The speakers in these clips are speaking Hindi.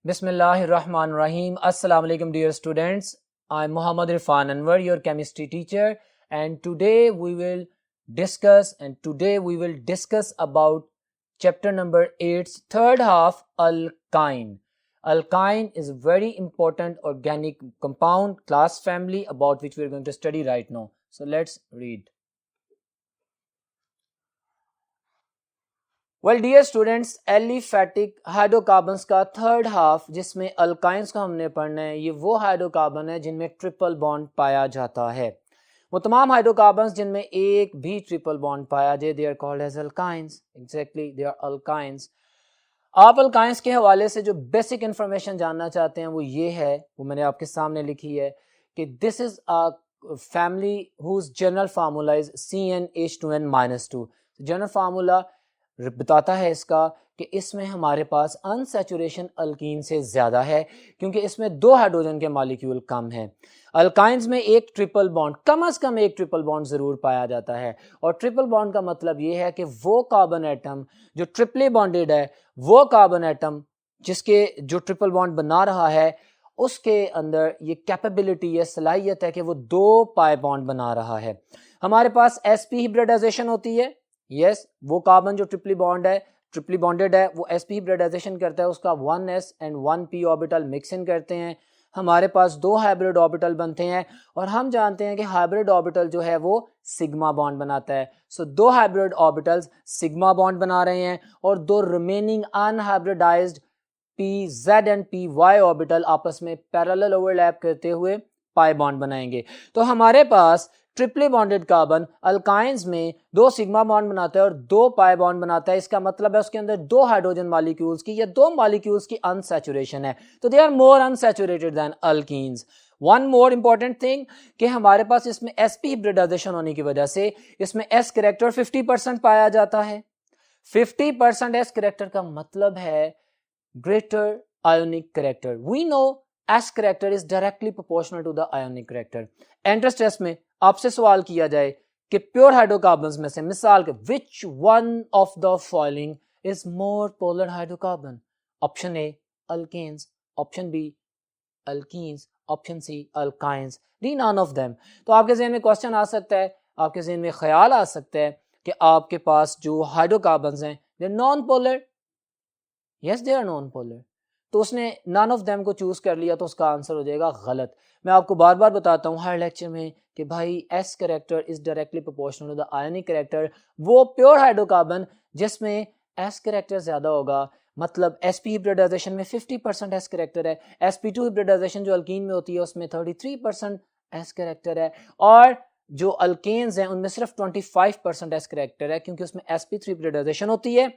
Bismillahirrahmanirrahim. Assalamu alaikum dear students. I'm Muhammad Irfan Anwar, your chemistry teacher, and today we will discuss about chapter number 8's third half, alkyne. Alkyne is a very important organic compound class family about which we are going to study right now. So let's read. Well dear students, aliphatic hydrocarbons का थर्ड हाफ जिसमें अल्काइंस को हमने पढ़ना है, ये वो हाइड्रोकार्बन है जिनमें ट्रिपल बॉन्ड पाया जाता है। वो तमाम हाइड्रोकार्बन्स जिनमें एक भी ट्रिपल बॉन्ड पाया जाए, they are called as alkynes. Exactly, they are alkynes. आप अल्काइंस के हवाले से जो बेसिक इंफॉर्मेशन जानना चाहते हैं वो ये है, वो मैंने आपके सामने लिखी है कि this is a family whose general formula is CnH2n-2। General formula बताता है इसका कि इसमें हमारे पास अनसैचुरेशन अल्कीन से ज़्यादा है क्योंकि इसमें दो हाइड्रोजन के मॉलिक्यूल कम हैं। अल्काइंस में एक ट्रिपल बॉन्ड, कम से कम एक ट्रिपल बॉन्ड ज़रूर पाया जाता है, और ट्रिपल बॉन्ड का मतलब ये है कि वो कार्बन एटम जो ट्रिपली बॉन्डेड है, वो कार्बन एटम जिसके जो ट्रिपल बॉन्ड बना रहा है, उसके अंदर ये कैपेबिलिटी, ये सलाहियत है कि वो दो पाई बॉन्ड बना रहा है। हमारे पास sp हिब्रिडाइजेशन होती है। यस, वो कार्बन जो ट्रिपली बॉन्डेड है वो sp हिब्रिडाइजेशन करता है, उसका 1s and 1p orbital mix in करते हैं, हमारे पास दो हाइब्रिड ऑर्बिटल बनते हैं, और हम जानते हैं कि हाइब्रिड ऑर्बिटल जो है वो सिग्मा बॉन्ड बनाता है। सो दो हाइब्रिड ऑर्बिटल्स सिग्मा बॉन्ड बना रहे हैं और दो remaining unhybridised pz and py orbital आपस में पैरेलल ओवरलैप करते हुए पाई बॉन्ड बनाएंगे। तो हमारे पास ट्रिपली बॉन्डेड कार्बन अल्काइंस में दो सिग्मा बॉन्ड बनाता है और दो पाई बॉन्ड बनाता है। इसका मतलब है उसके अंदर दो हाइड्रोजन मॉलिक्यूल्स की या दो मॉलिक्यूल्स की अनसैचुरेशन है, तो they are more unsaturated than alkenes. One more important thing कि हमारे पास इसमें sp हिब्रिडाइजेशन होने की वजह से इसमें s कैरेक्टर 50% पाया जाता है। 50% s कैरेक्टर का मतलब है greater ionic character. We know s character is directly proportional to the ionic character. Entrance test में आपसे सवाल किया जाए कि प्योर हाइड्रोकार्बन्स में से मिसाल के which one of the following is more polar hydrocarbon? Option A alkanes, option B alkenes, option C alkynes, D none of them. तो आपके ज़हन में क्वेश्चन आ सकता है, आपके ज़हन में ख्याल आ सकता है कि आपके पास जो हाइड्रोकार्बन्स हैं they are non polar. Yes, they are non polar. तो उसने नन ऑफ देम को चूज कर लिया तो उसका आंसर हो जाएगा गलत। मैं आपको बार बार बताता हूँ हर लेक्चर में कि भाई s character is directly proportional to the ionic character. वो प्योर हाइड्रोकार्बन जिसमें s कैरेक्टर ज्यादा होगा, मतलब sp हिब्रिडाइजेशन में 50% s कैरेक्टर है, sp2 हिब्रिडाइजेशन जो अल्कीन में होती है उसमें 33% s कैरेक्टर है, और जो अल्केन्स हैं उनमें सिर्फ 25% s कैरेक्टर है क्योंकि उसमें sp3 हिब्रिडाइजेशन होती है।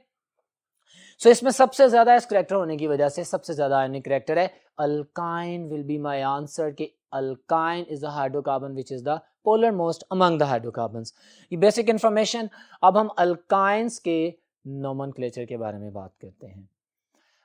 सो इसमें सबसे ज्यादा इस कैरेक्टर होने की वजह से सबसे ज्यादा आयनिक कैरेक्टर है। Alkyne will be my answer कि alkyne is the hydrocarbon which is the polar most among the hydrocarbons. ये बेसिक इंफॉर्मेशन। अब हम अल्काइंस के नोमेनक्लेचर के बारे में बात करते हैं।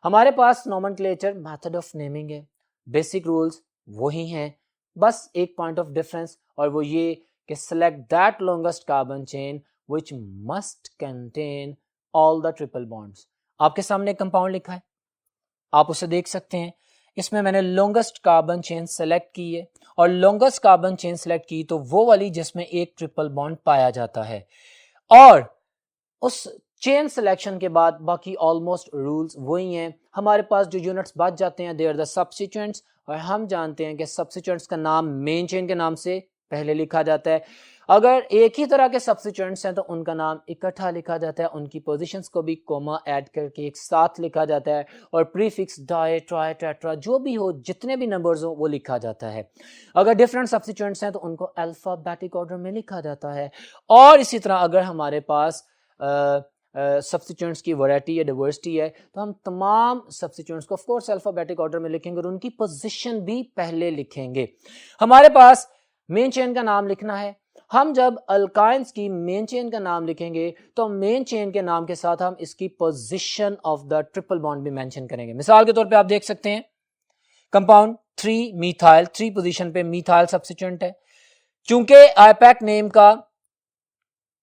हमारे पास नोमेनक्लेचर मेथड ऑफ नेमिंग है, बेसिक रूल्स वही हैं, बस एक पॉइंट ऑफ डिफरेंस, और वो ये कि select that longest carbon chain which must contain all the triple bonds. आपके सामने कंपाउंड लिखा है, आप उसे देख सकते हैं। इसमें मैंने लॉन्गेस्ट कार्बन चेन सेलेक्ट की है, और लॉन्गेस्ट कार्बन चेन सेलेक्ट की तो वो वाली जिसमें एक ट्रिपल बॉन्ड पाया जाता है, और उस चेन सिलेक्शन के बाद बाकी ऑलमोस्ट रूल्स वही हैं। हमारे पास जो यूनिट्स बच जाते हैं दे आर द सब्स्टिट्यूएंट्स, और हम जानते हैं कि सब्स्टिट्यूएंट्स का नाम मेन चेन के नाम से पहले लिखा जाता है। अगर एक ही तरह के सब्स्टिट्यूएंट्स हैं तो उनका नाम इकट्ठा लिखा जाता है, उनकी पोजीशंस को भी कोमा ऐड करके एक साथ लिखा जाता है, और प्रीफिक्स डाई ट्राई टेट्रा जो भी हो, जितने भी नंबर्स हो वो लिखा जाता है। अगर डिफरेंट सब्स्टिट्यूएंट्स हैं तो उनको अल्फाबेटिक ऑर्डर में लिखा जाता है, और इसी तरह अगर हमारे पास सब्स्टिट्यूएंट्स की वैरायटी या डाइवर्सिटी है तो हम तमाम सब्स्टिट्यूएंट्स को ऑफ कोर्स अल्फाबेटिक ऑर्डर में लिखेंगे और उनकी पोजीशन भी पहले लिखेंगे। हमारे पास मेन चेन का नाम लिखना है। हम जब अल्काइंस की मेन चेन का नाम लिखेंगे तो मेन चेन के नाम के साथ हम इसकी position of the triple bond भी मेंशन करेंगे। मिसाल के तौर पे आप देख सकते हैं कंपाउंड 3 मिथाइल, 3 पोजीशन पे मिथाइल सब्स्टिट्यूएंट है। चूंकि आईपैक नेम का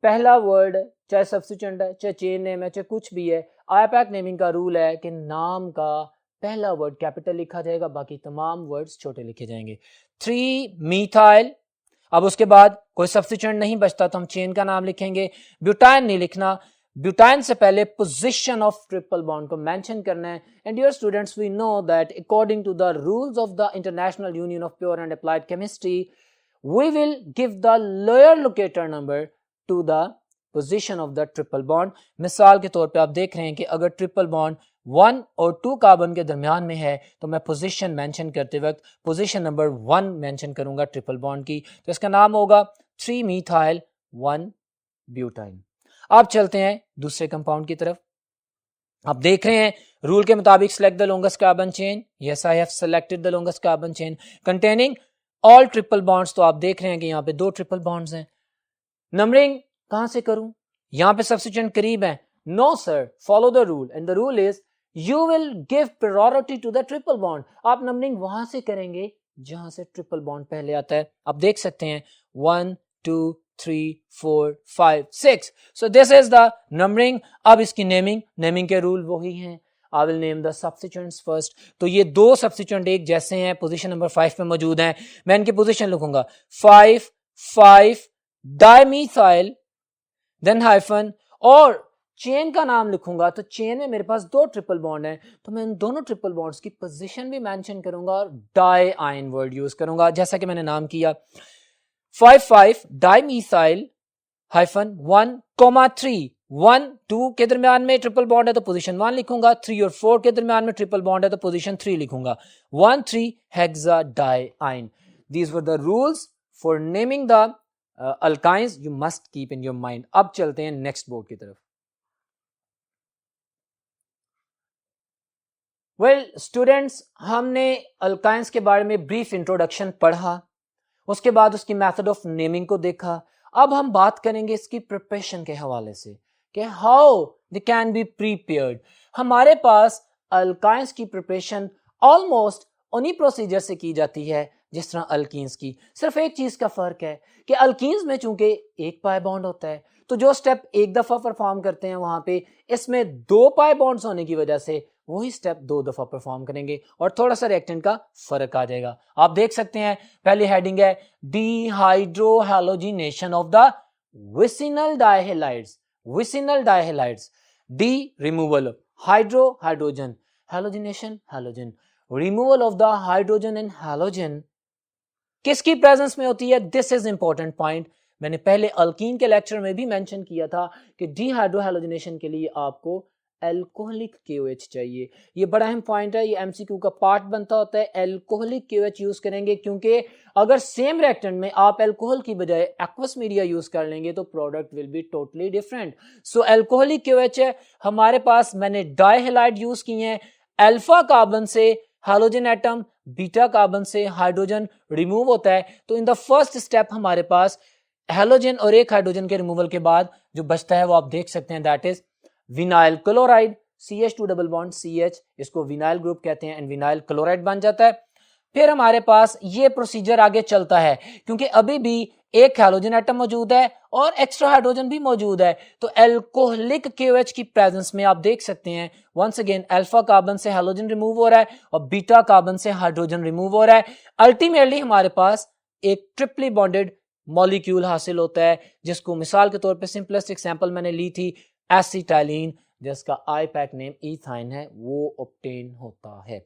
पहला वर्ड चाहे सब्स्टिट्यूएंट है, चाहे चेन नेम है, चाहे कुछ भी है, आईपैक नेमिंग का रूल है कि नाम का पहला वर्ड कैपिटल लिखा जाएगा, बाकी तमाम वर्ड्स छोटे लिखे जाएंगे। 3 मीथाइल। अब उसके बाद कोई सब्स्टिट्यूएंट नहीं बचता तो हम चेन का नाम लिखेंगे। ब्यूटाइन नहीं लिखना, ब्यूटाइन से पहले पोजीशन ऑफ ट्रिपल बॉन्ड को मेंशन करना है। And dear students, we know that according to the rules of the international union of pure and applied chemistry, we will give the lower locator number to the position of the triple bond. मिसाल के तौर पे आप देख रहे हैं कि अगर ट्रिपल बॉन्ड 1 और 2 कार्बन के दरमियान में है तो मैं पोजीशन मेंशन करते वक्त पोजीशन नंबर 1 मेंशन करूंगा ट्रिपल बॉन्ड की, तो इसका नाम होगा 3 मीथाइल 1 ब्यूटाइन। अब चलते हैं दूसरे कंपाउंड की तरफ। आप देख रहे हैं रूल के मुताबिक select the longest carbon chain. Yes, I have selected the longest carbon chain containing all triple bonds. तो आप देख रहे हैं कि यहाँ पे 2 ट्रिपल बॉन्ड्स हैं। नंबरिंग कहां से करूं? यहाँ पे सब्स्टिट्यूएंट करीब है। No sir, follow the rule and the rule is you will give priority to the triple bond. आप नंबरिंग वहां से करेंगे जहां से ट्रिपल बॉन्ड पहले आता है। आप देख सकते हैं 1 2 3 4 5 6। सो दिस इज द नंबरिंग। अब इसकी नेमिंग के रूल वही हैं। I will name the substituents first. तो ये 2 सब्स्टिट्यूएंट एक जैसे हैं, पोजीशन नंबर 5 पे मौजूद हैं। मैं इनकी पोजीशन लिखूंगा 5 5 डाइमीथाइल, देन हाइफन, और चेन का नाम लिखूंगा तो चेन में मेरे पास 2 ट्रिपल बॉन्ड हैं, तो मैं इन दोनों ट्रिपल बॉन्ड्स की पोजीशन भी मेंशन करूंगा और डाई आयन वर्ड यूज करूंगा, जैसा कि मैंने नाम किया 5 5 डाइमीथाइल हाइफन 1,3। 1 2 के दरमियान में ट्रिपल बॉन्ड है तो पोजीशन 1 लिखूंगा, 3 और 4 के दरमियान में ट्रिपल बॉन्ड है तो पोजीशन 3 लिखूंगा। 1 3 hexadiyne. These were the rules for naming the alkynes, you must keep in your mind. अब चलते हैं नेक्स्ट बोर्ड की तरफ। वेल स्टूडेंट्स, हमने अल्काइंस के बारे में ब्रीफ इंट्रोडक्शन पढ़ा, उसके बाद उसकी मेथड ऑफ नेमिंग को देखा। अब हम बात करेंगे इसकी प्रिपरेशन के हवाले से कि how they can be prepared. हमारे पास अल्काइंस की प्रिपरेशन ऑलमोस्ट उन्हीं प्रोसीजर से की जाती है जिस तरह अल्कीन्स की। सिर्फ एक चीज का फर्क है कि अल्कीन्स में चूंकि एक पाई बॉन्ड होता है तो जो स्टेप एक दफा परफॉर्म करते हैं वहां पे इसमें 2 पाई बॉन्ड्स होने की वजह से वही स्टेप 2 दफा परफॉर्म करेंगे और थोड़ा सा रिएक्टेंट का फर्क आ जाएगा। आप देख सकते हैं पहली हेडिंग है dehydrohalogenation of the vicinal dihalides. Vicinal dihalides, de removal, hydro hydrogen, halogenation halogen, removal of the hydrogen and halogen किसकी प्रेजेंस में होती है? This is important point. मैंने पहले अल्कीन के लेक्चर में भी मेंशन किया था कि डिहाइड्रोहैलोजिनेशन के लिए आपको एल्कोहलिक KOH चाहिए। ये बड़ा अहम पॉइंट है, ये MCQ का पार्ट बनता होता है। एल्कोहलिक KOH यूज करेंगे क्योंकि अगर सेम रिएक्टेंट में आप अल्कोहल की बजाय एक्वस मीडिया यूज कर लेंगे तो product will be totally different. So alcoholic KOH है हमारे पास। मैंने डाइहैलाइड यूज किए हैं। अल्फा कार्बन से हाइड्रोजन एटम, बीटा कार्बन से हाइड्रोजन रिमूव होता है। तो इन द फर्स्ट स्टेप हमारे पास हैलोजन और एक हाइड्रोजन के रिमूवल के बाद जो बचता है वो आप देख सकते हैं, that is vinyl chloride, CH2 double bond CH, इसको विनाइल ग्रुप कहते हैं एंड विनाइल क्लोराइड बन जाता है। फिर हमारे पास ये प्रोसीजर आगे चलता है क्योंकि अभी भी एक हैलोजन एटम मौजूद है और एक्स्ट्रा हाइड्रोजन भी मौजूद है। तो एल्कोहलिक KOH की प्रेजेंस में आप देख सकते हैं वंस अगेन अल्फा कार्बन से हैलोजन रिमूव हो रहा है और बीटा कार्बन से हाइड्रोजन रिमूव हो रहा है। अल्टीमेटली हमारे पास एक ट्रिपली बॉन्डेड मॉलिक्यूल हासिल होता है जिसको मिसाल के तौर पे सिंपलेस्ट एग्जांपल मैंने ली थी एसिटाइलिन, जिसका आईपैक नेम इथाइन है, वो ऑब्टेन होता है।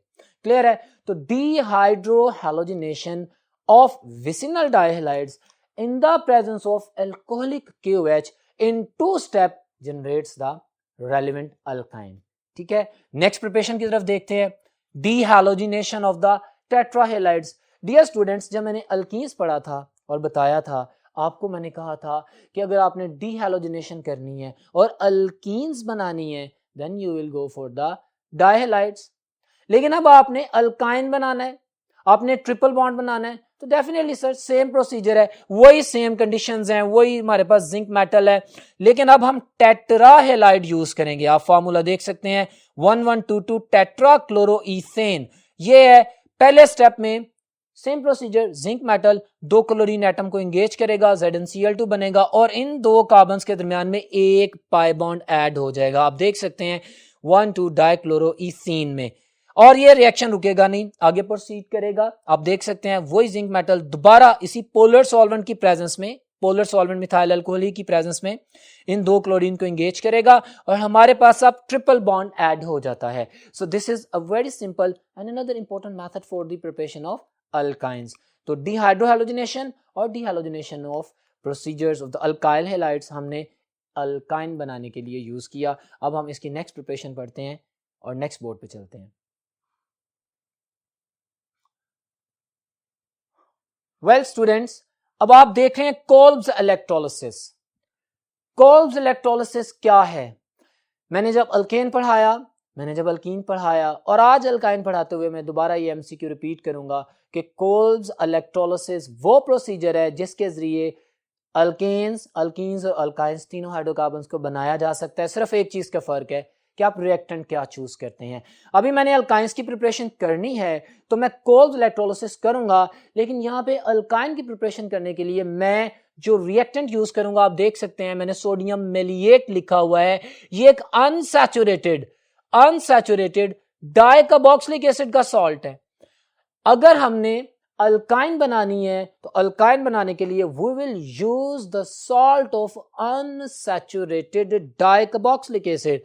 क्लियर है? तो dehydrohalogenation of vicinal dihalides in the presence of alcoholic KOH in 2 step generates the relevant alkyne। ठीक है, नेक्स्ट प्रिपरेशन की तरफ देखते हैं। डिहैलोजिनेशन ऑफ द टेट्राहैलाइड्स। डियर स्टूडेंट्स, जब मैंने अल्कीन्स पढ़ा था और बताया था आपको, मैंने कहा था कि अगर आपने डिहैलोजिनेशन करनी है और अल्कीन्स बनानी है then you will go for the dihalides. लेकिन अब आपने अल्काइन बनाना है, आपने ट्रिपल बॉन्ड बनाना है, तो डेफिनेटली सर सेम प्रोसीजर है, वही सेम कंडीशंस हैं, वही हमारे पास जिंक मेटल है, लेकिन अब हम टेट्राहैलाइड यूज करेंगे। आप फार्मूला देख सकते हैं 1122 टेट्राक्लोरोईथेन। ये है पहले स्टेप में same procedure, zinc metal 2 chlorine atom को एंगेज करेगा, ZnCl2 बनेगा और इन 2 कार्बन्स के दरमियान में एक पाई बॉन्ड ऐड हो जाएगा। आप देख सकते हैं 1,2 डाइक्लोरोईथीन में। और ये रिएक्शन रुकेगा नहीं, आगे प्रोसीड करेगा। आप देख सकते हैं वही जिंक मेटल दोबारा इसी पोलर सॉल्वेंट की प्रेजेंस में, पोलर सॉल्वेंट मिथाइल अल्कोहल की प्रेजेंस में इन दो क्लोरीन को एंगेज करेगा और हमारे पास अब ट्रिपल बॉन्ड ऐड हो जाता है। So this is a very simple and another important method for the preparation of alkynes. तो डिहाइड्रोहैलोजिनेशन और dehalogenation of procedures of the alkyl halides हमने अल्काइन बनाने के लिए यूज किया। अब हम इसकी नेक्स्ट प्रिपरेशन पढ़ते हैं और नेक्स्ट बोर्ड पे चलते हैं। वेल स्टूडेंट्स, अब आप देख रहे हैं कोल्ब्स इलेक्ट्रोलिसिस। कोल्ब्स इलेक्ट्रोलिसिस क्या है? मैंने जब अल्केन पढ़ाया, मैंने जब अल्कीन पढ़ाया और आज अल्काइन पढ़ाते हुए मैं दोबारा ये एमसीक्यू रिपीट करूंगा कि कोल्ब्स इलेक्ट्रोलिसिस वो प्रोसीजर है जिसके जरिए अल्केन्स, अल्कीन्स और अल्काइंस तीनों हाइड्रोकार्बन्स को बनाया जा सकता है। सिर्फ एक चीज का फर्क है कि आप रिएक्टेंट क्या चूज करते हैं। अभी मैंने अल्काइंस की प्रिपरेशन करनी है तो मैं कोल्ब्स इलेक्ट्रोलिसिस करूंगा, लेकिन यहाँ पे अल्काइन की प्रिपरेशन करने के लिए मैं जो रिएक्टेंट यूज करूंगा, आप देख सकते हैं मैंने सोडियम मेलिएट लिखा हुआ है। ये एक अनसैचुरेटेड डाइकार्बोक्सिलिक एसिड का सॉल्ट है। अगर हमने अल्काइन बनानी है तो अल्काइन बनाने के लिए we will use the salt of unsaturated dicarboxylic acid.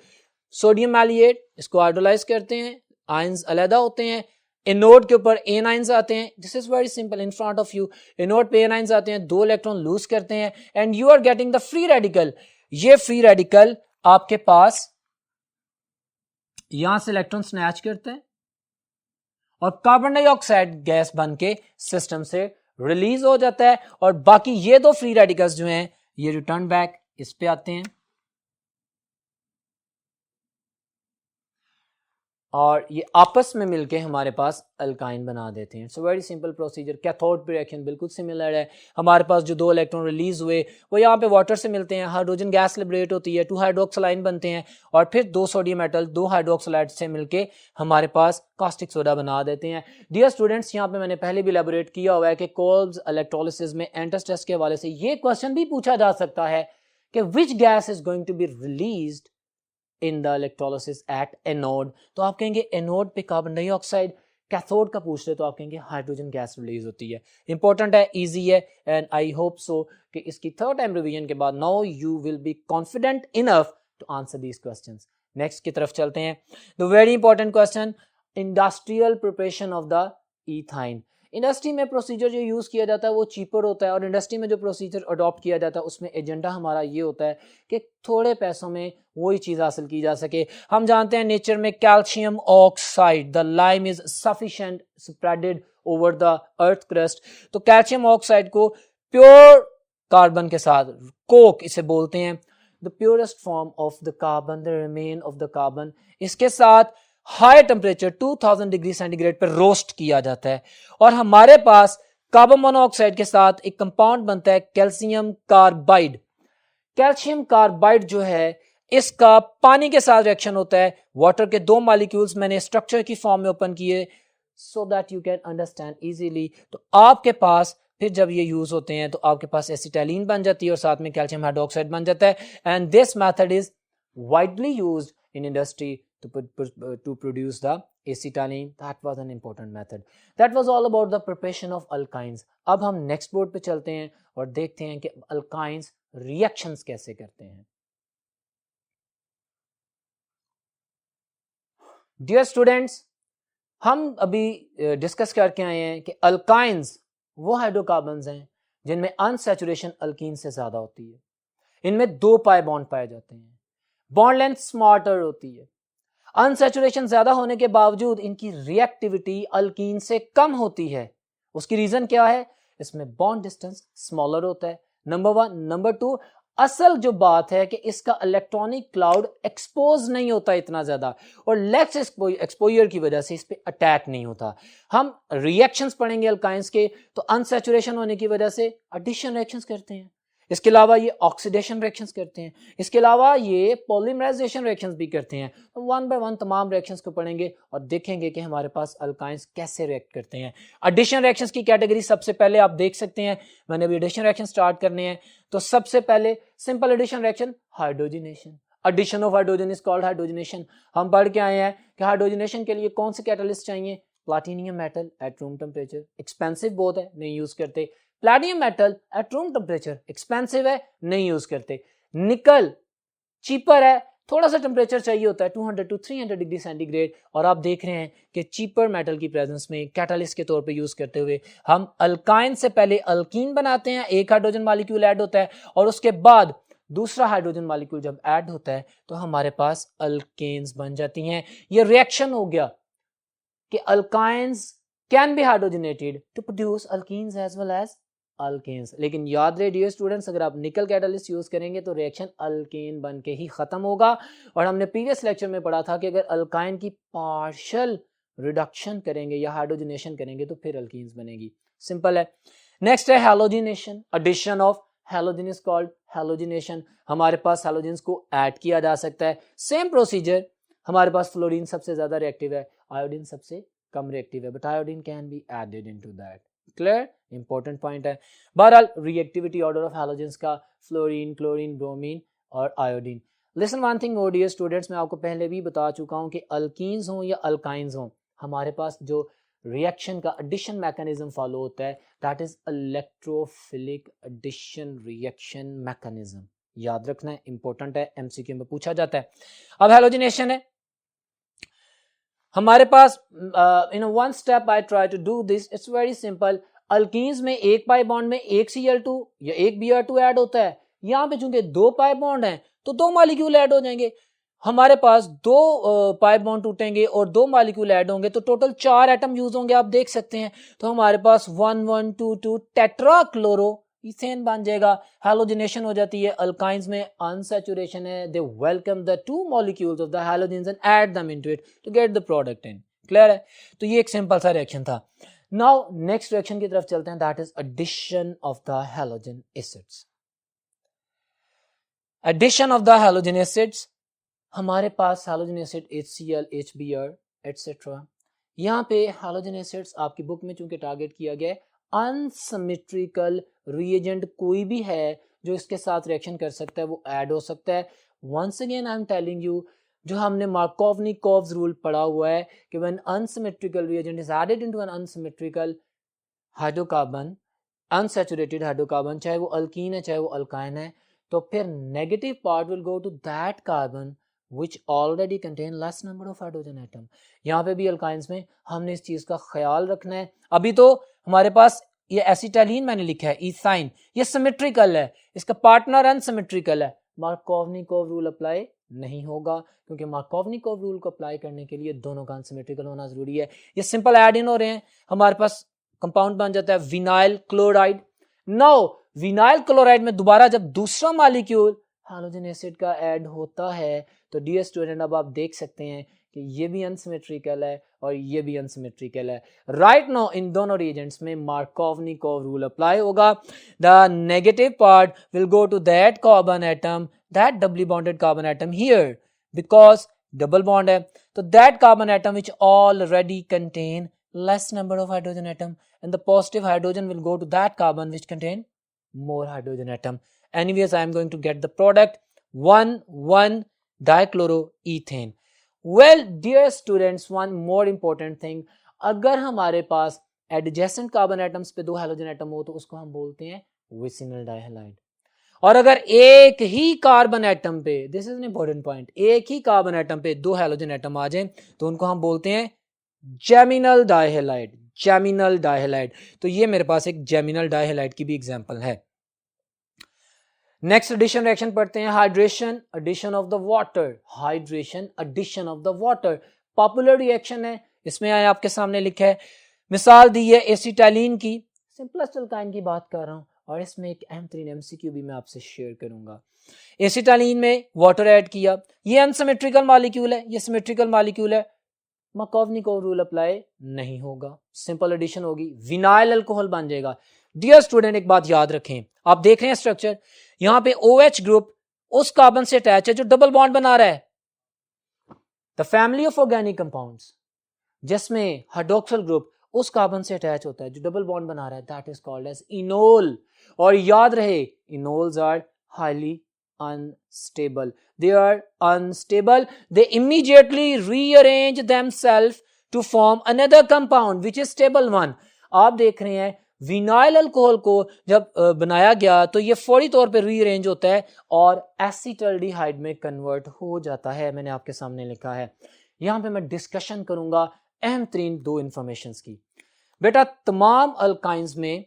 Sodium maleate, इसको हाइड्रोलाइज करते हैं, आयंस अलग होते हैं, एनोड के ऊपर एन आयंस आते हैं। This is very simple in front of you. Anode पे एन आयंस आते हैं, 2 इलेक्ट्रॉन लूज करते हैं and you are getting the free radical. ये फ्री रेडिकल आपके पास यहां से इलेक्ट्रॉन स्नैच करते हैं और कार्बन डाइऑक्साइड गैस बन के सिस्टम से रिलीज हो जाता है और बाकी ये 2 फ्री रेडिकल्स जो हैं ये रिटर्न बैक इस पे आते हैं और ये आपस में मिलके हमारे पास अल्काइन बना देते हैं। So very simple procedure. Cathode पे रिएक्शन बिल्कुल सिमिलर है। हमारे पास जो 2 इलेक्ट्रॉन रिलीज हुए वो यहाँ पे वाटर से मिलते हैं, हाइड्रोजन गैस लिबरेट होती है, 2 हाइड्रोक्सालाइन बनते हैं और फिर 2 सोडियम मेटल 2 हाइड्रोक्सालाइड से मिलके हमारे पास कास्टिक सोडा बना देते हैं। डियर स्टूडेंट्स, यहाँ पे मैंने पहले भी इलेबोरेट किया हुआ है कि कोल्ब्स इलेक्ट्रोलिसिस में एंट्रेंस टेस्ट के हवाले से ये क्वेश्चन भी पूछा जा सकता है कि which gas is going to be released in the electrolysis at anode. तो आप कहेंगे एनोड पे कार्बन डाइऑक्साइड, कैथोड का पूछ रहे तो आप कहेंगे हाइड्रोजन गैस रिलीज होती है। इंपॉर्टेंट है, इजी है एंड आई होप सो कि इसकी 3rd टाइम रिवीजन के बाद now you will be confident enough to answer these questions. Next की तरफ चलते हैं। The very important question, industrial preparation of the ethyne. Industry में प्रोसीजर जो यूज किया जाता है वो चीपर होता है और इंडस्ट्री में जो प्रोसीजर अडॉप्ट किया जाता है उसमें एजेंडा हमारा ये होता है कि थोड़े पैसों में वही चीज हासिल की जा सके। हम जानते हैं नेचर में calcium oxide, the lime is sufficient spreaded over the earth crust. तो कैल्शियम ऑक्साइड को प्योर कार्बन के साथ, कोक इसे बोलते हैं, the purest form of the carbon, the remain of the carbon, इसके साथ हाई टेम्परेचर 2000 डिग्री सेंटीग्रेड पर रोस्ट किया जाता है और हमारे पास कार्बन मोनोऑक्साइड के साथ एक कंपाउंड बनता है कैल्शियम कार्बाइड। कैल्शियम कार्बाइड जो है इसका पानी के साथ रिएक्शन होता है। वाटर के 2 मॉलिक्यूल्स मैंने स्ट्रक्चर की फॉर्म में ओपन किए so that you can understand easily. तो आपके पास फिर जब ये यूज होते हैं तो आपके पास एसिटाइलिन बन जाती है और साथ में कैल्शियम हाइड्रोक्साइड बन जाता है and this method is widely used in industry to produce the acetylene. That was an important method. That was all about the preparation of alkynes. अब हम next board पे चलते हैं और देखते हैं कि alkynes reactions कैसे करते हैं। Dear students, हम अभी डिस्कस करके आए हैं कि alkynes वो हाइड्रोकार्बन्स हैं जिनमें अनसैचुरेशन अल्कीन से ज्यादा होती है। इनमें 2 पाई बॉन्ड पाए जाते हैं, बॉन्ड लेंथ स्मॉलर होती है। अनसैचुरेशन ज्यादा होने के बावजूद इनकी रिएक्टिविटी अल्कीन से कम होती है। उसकी रीजन क्या है? इसमें बॉन्ड डिस्टेंस स्मॉलर होता है, नंबर 1। नंबर 2, असल जो बात है कि इसका इलेक्ट्रॉनिक क्लाउड एक्सपोज नहीं होता इतना ज्यादा और लेस एक्सपोजर की वजह से इस पे अटैक नहीं होता। हम रिएक्शंस पढ़ेंगे अल्काइंस के तो अनसैचुरेशन होने की वजह से एडिशन रिएक्शंस करते हैं, इसके अलावा ये ऑक्सीडेशन रिएक्शंस करते हैं, इसके अलावा ये पॉलीमराइजेशन रिएक्शंस भी करते हैं। तो 1 बाय 1 तमाम रिएक्शंस को पढ़ेंगे और देखेंगे कि हमारे पास अल्काइंस कैसे रिएक्ट करते हैं। एडिशन रिएक्शंस की कैटेगरी सबसे पहले आप देख सकते हैं, मैंने अभी एडिशन रिएक्शन स्टार्ट करने हैं तो सबसे पहले simple addition reaction hydrogenation. Addition of hydrogen is called hydrogenation. हम पढ़ के आए हैं कि हाइड्रोजनेशन के लिए कौन से कैटलिस्ट चाहिए, platinum metal at room temperature, expensive बहुत है, नहीं यूज करते। Platinum metal at room temperature expensive है, नहीं यूज करते। निकल चीपर है, थोड़ा सा टेम्परेचर चाहिए होता है 200 टू 300 डिग्री सेंटीग्रेड, और आप देख रहे हैं कि चीपर मेटल की प्रेजेंस में कैटलिस्ट के तौर पे यूज करते हुए हम अल्काइन से पहले अल्कीन बनाते हैं, एक हाइड्रोजन मॉलिक्यूल ऐड होता है, और उसके बाद दूसरा हाइड्रोजन मॉलिक्यूल जब ऐड होता है तो हमारे पास अल्केन्स बन जाती हैं। ये रिएक्शन हो गया कि alkynes can be hydrogenated to produce alkenes as well as alkanes. लेकिन याद रहे डियर स्टूडेंट्स, अगर आप निकल कैटलिस्ट यूज करेंगे तो रिएक्शन अल्केन बन के ही खत्म होगा। और हमने प्रीवियस लेक्चर में पढ़ा था कि अगर अल्काइन की पार्शियल रिडक्शन करेंगे या हाइड्रोजनेशन करेंगे तो फिर अल्कीन्स बनेगी। सिंपल है। नेक्स्ट है halogenation, addition of halogen is called halogenation. हमारे पास हैलोजेंस को ऐड किया जा सकता है, सेम प्रोसीजर। हमारे पास फ्लोरीन सबसे ज्यादा रिएक्टिव है, आयोडीन सबसे कम रिएक्टिव है, but iodine can be added into that. Clear, important point है। बहरहाल रिएक्टिविटी ऑर्डर ऑफ हैलोजेंस का फ्लोरीन, क्लोरीन, ब्रोमीन और iodine. Listen one thing more dear students, मैं आपको पहले भी बता चुका हूं कि अल्कीन्स हों या अल्काइंस हों, हमारे पास जो रिएक्शन का एडिशन मैकेनिज्म फॉलो होता है that is electrophilic addition reaction mechanism. याद रखना है, इंपॉर्टेंट है, एमसीक्यू में पूछा जाता है। अब हैलोजिनेशन है हमारे पास, in one step I try to do this, it's very simple. Alkenes में एक पाई बॉन्ड में एक Cl2 या एक Br2 ऐड होता है। यहाँ पे चूंकि दो पाई बॉन्ड हैं तो दो मॉलिक्यूल ऐड हो जाएंगे। हमारे पास दो पाई बॉन्ड टूटेंगे और दो मॉलिक्यूल ऐड होंगे तो टोटल 4 एटम यूज होंगे, आप देख सकते हैं। तो हमारे पास 1,1,2,2 टेट्राक्लोरो इथेन बन जाएगा। हैलोजिनेशन हो जाती है। अल्काइंस में अनसैचुरेशन है, they welcome the two molecules of the halogens and add them into it to get the product in. Clear है? तो ये एक सिंपल सा रिएक्शन था। नाउ नेक्स्ट रिएक्शन की तरफ चलते हैं, that is addition of the halogen acids. Addition of the halogen acids, हमारे पास halogen acid HCl, HBr etcetera. यहाँ पे हैलोजन एसिड्स आपकी बुक में चूंकि टारगेट किया गया है, अनसिमेट्रिकल रिएजेंट कोई भी है जो इसके साथ रिएक्शन कर सकता है वो ऐड हो सकता है। Once again I am telling you, जो हमने मार्कोवनिकोव्स रूल पढ़ा हुआ है कि when unsymmetrical reagent is added into an unsymmetrical hydrocarbon, unsaturated hydrocarbon, चाहे वो अल्कीन है चाहे वो अल्काइन है, तो फिर negative part will go to that carbon which already contain less number of hydrogen atom। यहाँ पे भी अल्काइंस में हमने इस चीज का ख्याल रखना है। अभी तो हमारे पास ये एसिटाइलिन मैंने लिखा है, इथाइन, ये सिमेट्रिकल है, इसका पार्टनर अनसिमेट्रिकल है। मार्कोवनिकोव रूल अप्लाई नहीं होगा क्योंकि मार्कोवनिकोव रूल को अप्लाई करने के लिए दोनों का अनसिमेट्रिकल होना जरूरी है। ये सिंपल एड इन हो रहे हैं, हमारे पास कंपाउंड बन जाता है vinyl chloride. Now vinyl chloride में दोबारा जब दूसरा मॉलिक्यूल हैलोजन एसिड का ऐड होता है तो डियर स्टूडेंट अब आप देख सकते हैं कि ये भी अनसिमेट्रिकल है और ये भी अनसिमेट्रिकल है। राइट नाउ इन दोनों रिएजेंट्स में मार्कोवनिकोव रूल अप्लाई होगा। The negative part will go to that carbon atom, that doubly bonded carbon atom here, because double bond है, तो that carbon atom which already contain less number of hydrogen atom and the positive hydrogen will go to that carbon which contain more hydrogen atom. Anyways, I am going to get the product 1,1-dichloroethane. Well, dear students, one more important thing, अगर हमारे पास adjacent carbon atoms पे दो halogen atom हो तो उसको हम बोलते हैं vicinal dihalide। और अगर एक ही कार्बन एटम पे, this is an important point, एक ही कार्बन एटम पे दो हैलोजन एटम आ जाए तो उनको हम बोलते हैं जेमिनल डाइहेलाइड। जेमिनल डाइहेलाइड, तो ये मेरे पास एक जेमिनल डाइहेलाइड की भी एग्जांपल है। नेक्स्ट एडिशन रिएक्शन पढ़ते हैं, hydration addition of the water. Hydration addition of the water popular reaction है, इसमें आए आपके सामने लिखा है, मिसाल दी है एसिटाइलिन की, सिंपलेस्ट अल्काइन की बात कर रहा हूं, और इसमें एक अहम तरीन एमसीक्यू भी मैं आपसे शेयर करूंगा। एसिटाइलिन में वाटर ऐड किया, ये अनसिमेट्रिकल मॉलिक्यूल है, ये सिमेट्रिकल मॉलिक्यूल है, मार्कोवनिकोव रूल अप्लाई नहीं होगा, सिंपल एडिशन होगी, विनाइल अल्कोहल बन जाएगा। डियर स्टूडेंट एक बात याद रखें, आप देख रहे हैं स्ट्रक्चर, यहां पे OH ग्रुप उस कार्बन से अटैच है जो डबल बॉन्ड बना रहा है। The family of organic compounds जिसमें हाइड्रोक्सिल ग्रुप उस कार्बन से अटैच होता है जो डबल बॉन्ड बना रहा है, that is called as enol. और याद रहे enols are highly unstable. They are unstable. They immediately rearrange themselves to form another compound which is stable one. आप देख रहे हैं विनाइल अल्कोहल को जब बनाया गया तो ये फौरी तौर पे रीअरेंज होता है और एसिटल्डिहाइड में कन्वर्ट हो जाता है. मैंने आपके सामने लिखा है. यहां पे मैं डिस्कशन करूंगा अहम तरीन दो इंफॉर्मेशंस की. बेटा तमाम अल्काइंस में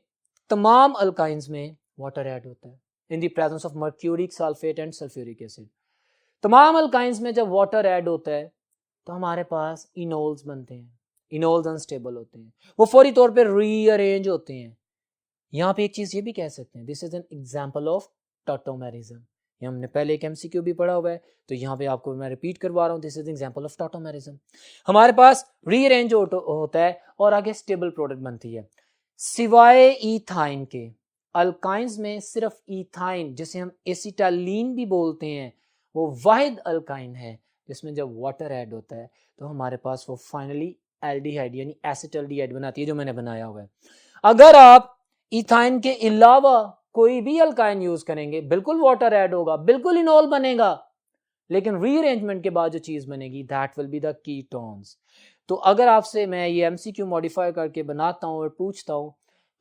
वाटर ऐड होता है इन the presence of mercuric sulphate and sulphuric acid. तमाम अल्काइंस में जब वाटर ऐड होता है तो हमारे पास इनोल्स बनते हैं. इनोल्स अनस्टेबल होते हैं, वो फौरी तौर पे रीअरेंज होते हैं. यहाँ पे एक चीज ये भी कह सकते हैं, this is an example of tautomerism. ये हमने पहले एक एमसीक्यू भी पढ़ा हुआ है, तो यहाँ पे आपको मैं रिपीट करवा रहा हूँ. This is example of tautomerism. हमारे पास रीअरेंज होता है और आगे स्टेबल प्रोडक्ट बनती है. सिवाय इथाइन के अल्काइंस में सिर्फ इथाइन, जिसे हम एसिटालीन भी बोलते हैं, वो वाहिद अल्काइन है जिसमें जब वाटर ऐड होता है तो हमारे पास वो फाइनली एल्डिहाइड यानी एसिटल्डिहाइड बनाती है, जो मैंने बनाया हुआ है. अगर आप इथाइन के अलावा कोई भी अल्काइन यूज करेंगे, बिल्कुल वाटर ऐड होगा, बिल्कुल इनोल बनेगा, लेकिन रीअरेंजमेंट के बाद जो चीज बनेगी that will be the ketones. तो अगर आपसे मैं ये एमसीक्यू मॉडिफाई करके बनाता हूं और पूछता हूं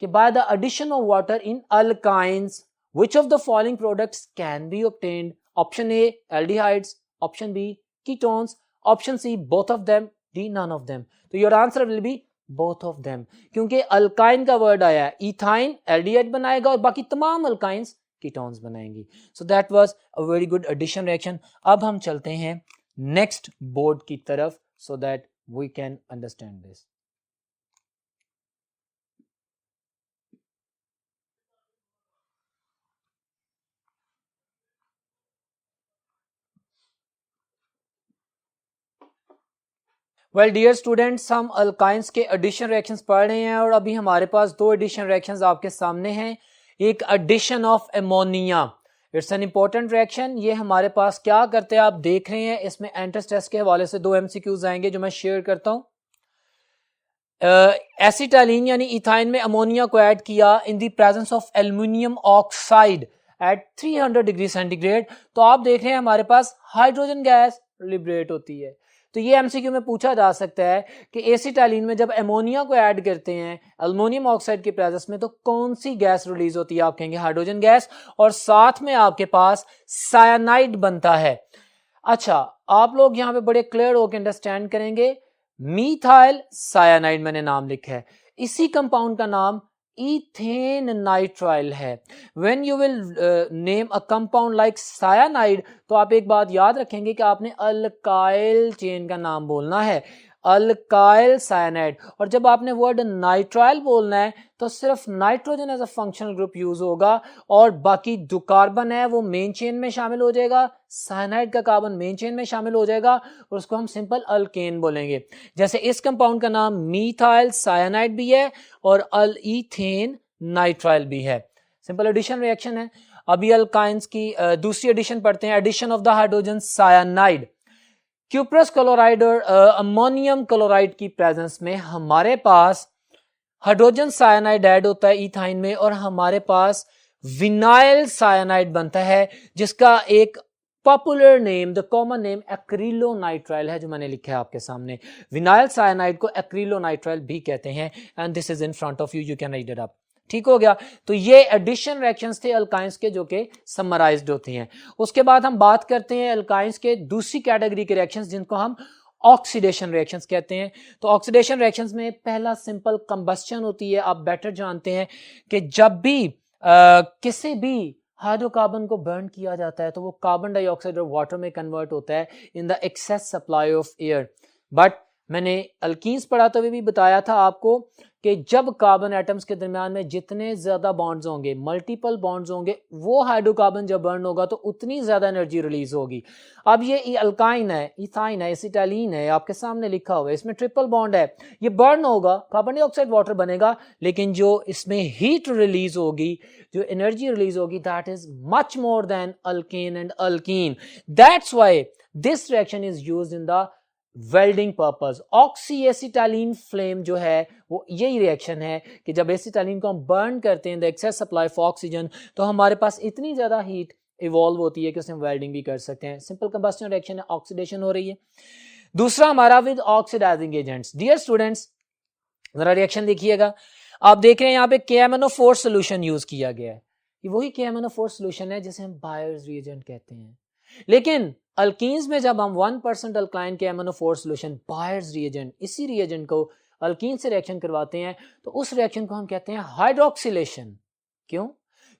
कि by the addition of water in alkynes which of the following products can be obtained? Option A aldehydes, option B ketones, option C both of them, D none of them. तो your answer will be both of them, क्योंकि अल्काइन का वर्ड आया है. इथाइन एल्डिहाइड बनाएगा और बाकी तमाम अल्काइंस कीटोन्स बनाएंगी. So that was a very good addition reaction. अब हम चलते हैं नेक्स्ट बोर्ड की तरफ so that we can understand this. Well dear students, हम अल्काइंस के एडिशन रिएक्शंस पढ़ रहे हैं और अभी हमारे पास दो एडिशन रिएक्शंस आपके सामने हैं. एक addition of ammonia, it's an important reaction. ये हमारे पास क्या करते हैं आप देख रहे हैं. इसमें एंट्रेंस टेस्ट के हवाले से दो एमसीक्यूज आएंगे जो मैं शेयर करता हूं. एसिटालीन यानी इथाइन में अमोनिया को ऐड किया in the presence of aluminium oxide at 300 degree centigrade. तो आप देख रहे हैं हमारे पास हाइड्रोजन गैस लिबरेट होती है. तो ये एमसीक्यू में पूछा जा सकता है कि एसिटालीन में जब अमोनिया को ऐड करते हैं एल्युमिनियम ऑक्साइड के प्रेजेंस में तो कौन सी गैस रिलीज होती है? आप कहेंगे हाइड्रोजन गैस, और साथ में आपके पास सायानाइड बनता है. अच्छा, आप लोग यहाँ पे बड़े क्लियर होकर अंडरस्टैंड करेंगे. मीथाइल सायानाइड मैंने नाम लिखा है. इसी कंपाउंड का नाम इथेन नाइट्राइल है. When you will name a compound like cyanide तो आप एक बात याद रखेंगे कि आपने अल्काइल चेन का नाम बोलना है, अल्काइल सायानाइड. और जब आपने वर्ड नाइट्राइल बोलना है तो सिर्फ nitrogen as a functional group use होगा और बाकी जो कार्बन है वो मेन चेन में शामिल हो जाएगा. साइनाइड का कार्बन मेन चेन में शामिल हो जाएगा और उसको हम सिंपल अल्केन बोलेंगे. जैसे इस कंपाउंड का नाम मीथाइल साइनाइड भी है और अल इथेन नाइट्राइल भी है. सिंपल एडिशन रिएक्शन है. अभी अल्काइंस की दूसरी एडिशन पढ़ते हैं, addition of the hydrogen cyanide. Cuprous chloride और अमोनियम क्लोराइड की प्रेजेंस में हमारे पास हाइड्रोजन साइनाइड ऐड होता है इथाइन में और हमारे पास विनाइल साइनाइड बनता है जिसका एक popular name, the common name acrylonitrile है जो मैंने लिखा है आपके सामने. विनाइल साइनाइड को एक्रिलोनाइट्राइल भी कहते हैं and this is in front of you, you can read it up. ठीक हो गया. तो ये एडिशन रिएक्शंस थे अल्काइंस के जो कि समराइज्ड होती हैं. उसके बाद हम बात करते हैं अल्काइंस के दूसरी कैटेगरी के रिएक्शंस जिनको हम ऑक्सीडेशन रिएक्शंस कहते हैं. तो ऑक्सीडेशन रिएक्शंस में पहला सिंपल कंबस्शन होती है. आप बेटर जानते हैं कि जब भी किसी भी हाइड्रोकार्बन को बर्न किया जाता है तो वो कार्बन डाइऑक्साइड और वाटर में कन्वर्ट होता है in the excess supply of air. But मैंने अल्कीन्स पढ़ाते हुए भी बताया था आपको कि जब कार्बन एटम्स के दरमियान में जितने ज्यादा बॉन्ड्स होंगे, मल्टीपल बॉन्ड्स होंगे, वो हाइड्रोकार्बन जब बर्न होगा तो उतनी ज्यादा एनर्जी रिलीज होगी. अब ये अल्काइन है, इथाइन है, एसिटालीन है, आपके सामने लिखा हुआ है, इसमें ट्रिपल बॉन्ड है, ये बर्न होगा, कार्बन डाइऑक्साइड वाटर बनेगा, लेकिन जो इसमें हीट रिलीज होगी, जो एनर्जी रिलीज होगी, that is much more than alkane and alkene. That's why this reaction is used in the welding purpose. Oxy acetylene flame जो है वो यही रिएक्शन है कि जब एसिटालीन को हम बर्न करते हैं the excess supply of oxygen तो हमारे पास इतनी ज्यादा हीट इवॉल्व होती है कि उसमें वेल्डिंग भी कर सकते हैं। सिंपल कंबस्शन रिएक्शन है, ऑक्सीडेशन हो रही है। दूसरा हमारा with oxidising agents. Dear students जरा रिएक्शन देखिएगा, आप देख रहे हैं यहाँ पे KMnO4 सोल्यूशन यूज किया गया है। ये वही KMnO4 सोल्यूशन है जिसे हम बायर्स रिएजेंट कहते हैं। लेकिन अल्कीन्स में जब हम 1% alkyne KMnO4 solution buyers reagent, इसी रिएजेंट को अल्कीन से रिएक्शन करवाते हैं तो उस रिएक्शन को हम कहते हैं हाइड्रोक्सिलेशन। क्यों?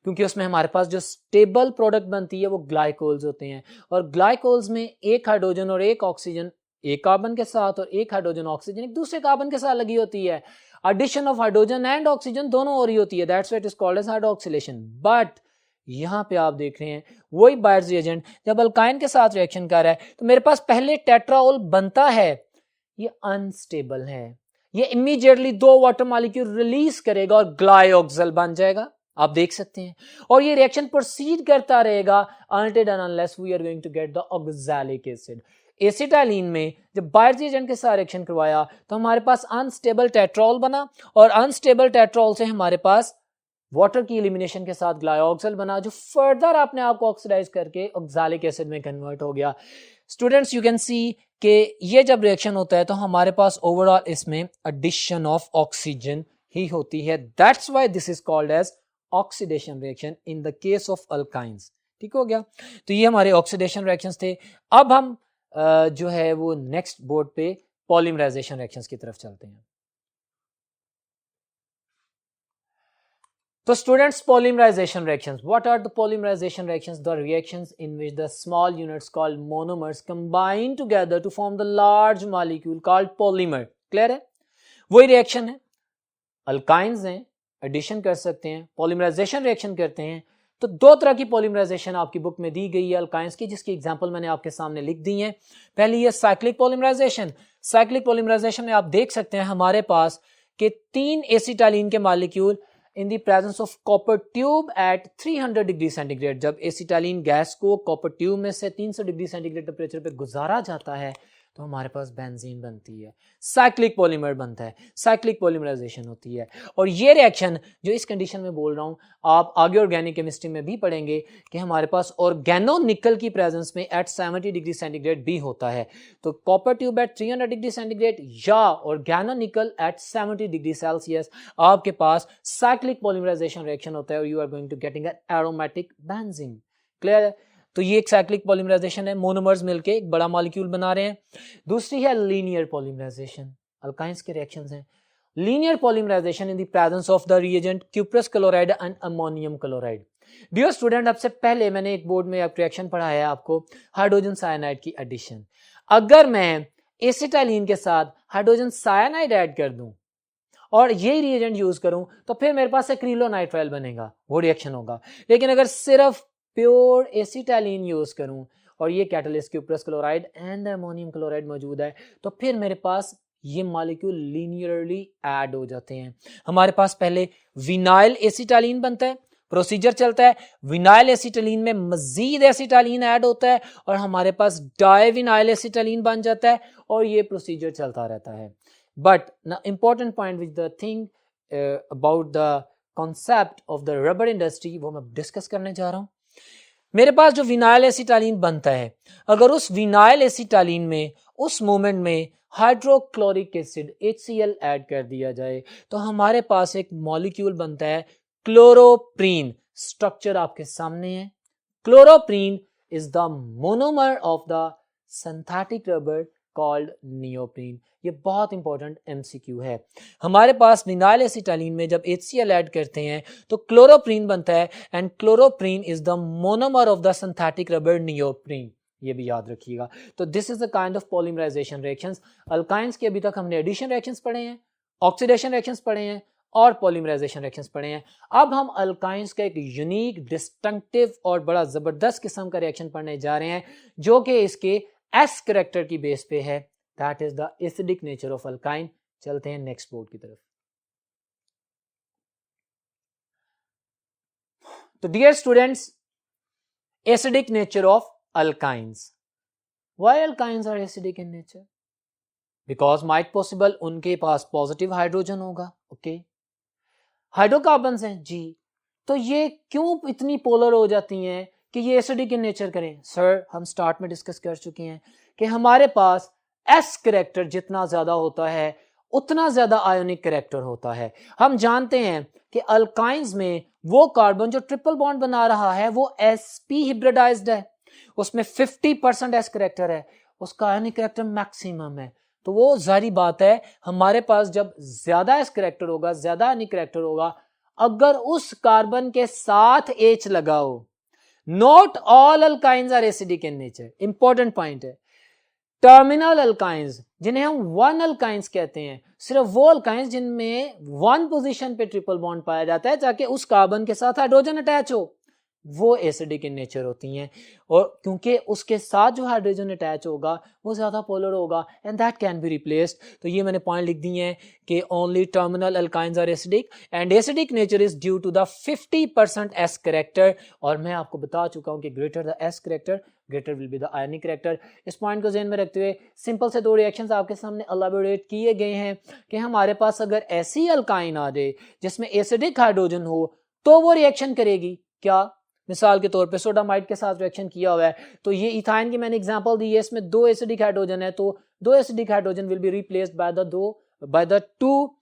क्योंकि उसमें हमारे पास जो स्टेबल प्रोडक्ट बनती है वो ग्लाइकोल्स होते हैं, और ग्लाइकोल्स में एक हाइड्रोजन और एक ऑक्सीजन एक कार्बन के साथ और एक हाइड्रोजन ऑक्सीजन एक दूसरे कार्बन के साथ लगी होती है। Addition of hydrogen and oxygen दोनों हो रही होती है, that's why it is called as hydroxylation. But यहां पे आप देख रहे हैं वही बायर्स रिएजेंट जब अल्काइन के साथ रिएक्शन कर रहा है तो मेरे पास पहले टेट्राओल बनता है, ये अनस्टेबल है, ये इमीडिएटली 2 वाटर मॉलिक्यूल रिलीज करेगा और ग्लाइऑक्सल बन जाएगा, आप देख सकते हैं। और ये रिएक्शन प्रोसीड करता रहेगा until and unless we are going to get the oxalic acid. Acetylene में जब बायर्स एजेंट के साथ रिएक्शन करवाया तो हमारे पास अनस्टेबल टेट्राओल बना, और अनस्टेबल टेट्राओल से हमारे पास वाटर की एलिमिनेशन के साथ ग्लाइऑक्सल बना, जो फर्दर अपने आप को ऑक्सीडाइज करके ऑक्सैलिक एसिड में कन्वर्ट हो गया। स्टूडेंट्स यू कैन सी कि ये जब रिएक्शन होता है तो हमारे पास ओवरऑल इसमें एडिशन ऑफ ऑक्सीजन ही होती है, that's why this is called as oxidation reaction in the case of alkynes. ठीक हो गया, तो ये हमारे ऑक्सीडेशन रिएक्शंस थे। अब हम जो है वो नेक्स्ट बोर्ड पे पॉलीमराइजेशन रिएक्शंस की तरफ चलते हैं। तो students polymerisation reactions, what are the polymerisation reactions? The reactions in which the small units called monomers combine together to form the large molecule called polymer. Clear है? वही रिएक्शन है, अल्काइंस हैं, एडिशन कर सकते हैं, पॉलीमराइजेशन रिएक्शन करते हैं। तो 2 तरह की पॉलीमराइजेशन आपकी बुक में दी गई है अल्काइंस की, जिसकी एग्जांपल मैंने आपके सामने लिख दी है। पहली है साइक्लिक पॉलीमराइजेशन। साइक्लिक पॉलीमराइजेशन में आप देख सकते हैं हमारे पास कि 3 एसिटाइलिन के molecule in the presence of copper tube at 300 degree centigrade, जब एसिटाइलिन गैस को कॉपर ट्यूब में से 300 डिग्री सेंटीग्रेड टेम्परेचर पे गुजारा जाता है तो हमारे पास बेंजीन बनती है, साइक्लिक पॉलीमर बनता है, साइक्लिक पॉलीमराइजेशन होती है। और ये रिएक्शन जो इस कंडीशन में बोल रहा हूं आप आगे ऑर्गेनिक केमिस्ट्री में भी पढ़ेंगे कि हमारे पास ऑर्गेनो निकल की प्रेजेंस में एट 70 डिग्री सेंटीग्रेड भी होता है। तो copper tube at 300 degree centigrade या organo nickel at 70 degree celsius आपके पास साइक्लिक पॉलीमराइजेशन रिएक्शन होता है और you are going to getting an aromatic benzene. Clear है? तो ये एक साइक्लिक पॉलीमराइजेशन है, मोनोमर्स मिलके एक बड़ा मॉलिक्यूल बना रहे हैं। दूसरी है लीनियर पॉलीमराइजेशन, अल्काइंस के रिएक्शंस हैं। Linear polymerisation in the presence of the reagent cuprous chloride and ammonium chloride. Dear student, अब से पहले मैंने एक बोर्ड में रिएक्शन पढ़ाया है आपको, हाइड्रोजन साइनाइड की एडिशन। अगर मैं एसिटाइलिन के साथ हाइड्रोजन साइनाइड ऐड कर दूं और यही रिएजेंट यूज करूं तो फिर मेरे पास एक्रिलोनाइट्राइल बनेगा, वो रिएक्शन होगा। लेकिन अगर सिर्फ प्योर एसिटाइलिन यूज करूं और ये catalyst cuprous chloride and ammonium chloride मौजूद है तो फिर मेरे पास ये मॉलिक्यूल लीनियरली ऐड हो जाते हैं। हमारे पास पहले विनाइल एसिटाइलिन बनता है, प्रोसीजर चलता है, विनाइल एसिटाइलिन में मजीद एसिटाइलिन ऐड होता है और हमारे पास डाइविनाइल एसिटाइलिन बन जाता है और ये प्रोसीजर चलता रहता है। बट ना important point which the thing about the concept of the rubber industry वो मैं डिस्कस करने जा रहा हूं। मेरे पास जो विनाइल एसिटाइलिन बनता है, अगर उस विनाइल एसिटाइलिन में उस मोमेंट में हाइड्रोक्लोरिक एसिड HCl ऐड कर दिया जाए तो हमारे पास एक मॉलिक्यूल बनता है क्लोरोप्रीन। स्ट्रक्चर आपके सामने है। Chloroprene is the monomer of the synthetic rubber called neoprene. ये बहुत इंपॉर्टेंट MCQ है। हमारे पास विनाइल एसिटाइलिन में जब HCl ऐड करते हैं तो क्लोरोप्रीन बनता है and chloroprene is the monomer of the synthetic rubber neoprene, ये भी याद रखिएगा। तो this is the kind of polymerisation reactions. Alkynes के अभी तक हमने एडिशन रिएक्शंस पढ़े हैं, ऑक्सीडेशन रिएक्शंस पढ़े हैं और पॉलीमराइजेशन रिएक्शंस पढ़े हैं। अब हम अल्काइंस का एक यूनिक, डिस्टिंक्टिव और बड़ा जबरदस्त किस्म का रिएक्शन पढ़ने जा रहे हैं जो कि इसके S कैरेक्टर की बेस पे है, that is the acidic nature of alkyne. चलते हैं नेक्स्ट बोर्ड की तरफ। तो dear students, acidic nature of alkynes. Why alkynes are acidic in nature? Because might possible उनके पास पॉजिटिव हाइड्रोजन होगा। ओके, हाइड्रोकार्बन्स हैं जी, तो ये क्यों इतनी पोलर हो जाती हैं कि ये एसिडिक इन नेचर करें? सर हम स्टार्ट में डिस्कस कर चुके हैं कि हमारे पास एस करेक्टर जितना ज्यादा होता है उतना ज्यादा आयोनिक करेक्टर होता है। हम जानते हैं कि अल्काइंस में वो कार्बन जो ट्रिपल बॉन्ड बना रहा है वो sp हिब्रिडाइज्ड है, उसमें 50% एस करेक्टर है, उसका आयोनिक करेक्टर मैक्सिमम है। तो वो जारी बात है हमारे पास जब ज्यादा एस करेक्टर होगा, ज्यादा आयोनिक करेक्टर होगा, अगर उस कार्बन के साथ H लगाओ, not all alkynes are acidic in nature, important point है। टर्मिनल अल्काइंस जिन्हें हम वन अल्काइंस कहते हैं, सिर्फ वो अल्काइंस जिनमें वन पोजीशन पे ट्रिपल बॉन्ड पाया जाता है ताकि उस कार्बन के साथ हाइड्रोजन अटैच हो, वो एसिडिक इन नेचर होती हैं। और क्योंकि उसके साथ जो हाइड्रोजन अटैच होगा वो ज्यादा पोलर होगा and that can be replaced. तो ये मैंने पॉइंट लिख दिए हैं कि only terminal alkynes are acidic and acidic nature is due to the 50% s character. और मैं आपको बता चुका हूं कि greater the s character greater will be the ionic character. इस पॉइंट को ध्यान में रखते हुए सिंपल से दो रिएक्शंस आपके सामने एलाबोरेट किए गए हैं कि हमारे पास अगर ऐसी अल्काइन आ जाए जिसमें एसिडिक हाइड्रोजन हो तो वो रिएक्शन करेगी क्या? मिसाल के तौर पे सोडामाइड के साथ रिएक्शन किया हुआ है, तो ये इथाइन की मैंने एग्जांपल दी है, इसमें दो एसिडिक हाइड्रोजन है, तो दो acidic hydrogen will be replaced by the two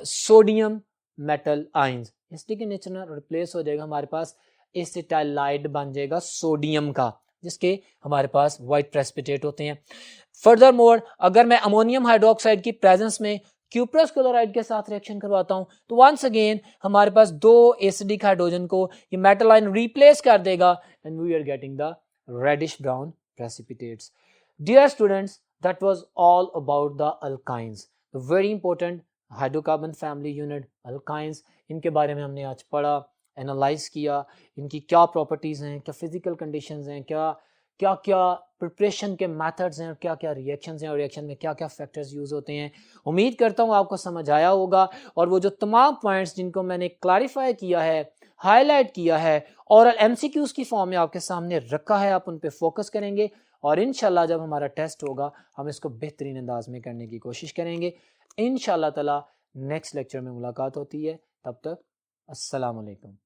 sodium metal ions. Acidic nature में रिप्लेस हो जाएगा, हमारे पास एसिटाइलाइड बन जाएगा सोडियम का, जिसके हमारे पास व्हाइट प्रेसिपिटेट होते हैं। फर्दर मोर अगर मैं अमोनियम हाइड्रोक्साइड की प्रेजेंस में क्यूप्रस क्लोराइड के साथ रिएक्शन करवाता हूं तो वंस अगेन हमारे पास दो एसिडिक हाइड्रोजन को ये मेटल आयन रिप्लेस कर देगा and we are getting the reddish brown precipitates. Dear students, that was all about the alkynes, the very important hydrocarbon family unit alkynes. इनके बारे में हमने आज पढ़ा, एनालाइज किया, इनकी क्या प्रॉपर्टीज़ हैं, क्या फिजिकल कंडीशंस हैं, क्या क्या प्रिपरेशन के मेथड्स हैं, क्या क्या रिएक्शंस हैं और रिएक्शन में क्या क्या फैक्टर्स यूज़ होते हैं। उम्मीद करता हूँ आपको समझ आया होगा और वो जो तमाम पॉइंट्स जिनको मैंने क्लैरिफाई किया है, हाईलाइट किया है और एमसीक्यूज़ की फॉर्म में आपके सामने रखा है, आप उन पे फोकस करेंगे और इंशाल्लाह जब हमारा टेस्ट होगा हम इसको बेहतरीन अंदाज में करने की कोशिश करेंगे। इंशाल्लाह ताला नेक्स्ट लेक्चर में मुलाकात होती है, तब तक अस्सलाम वालेकुम।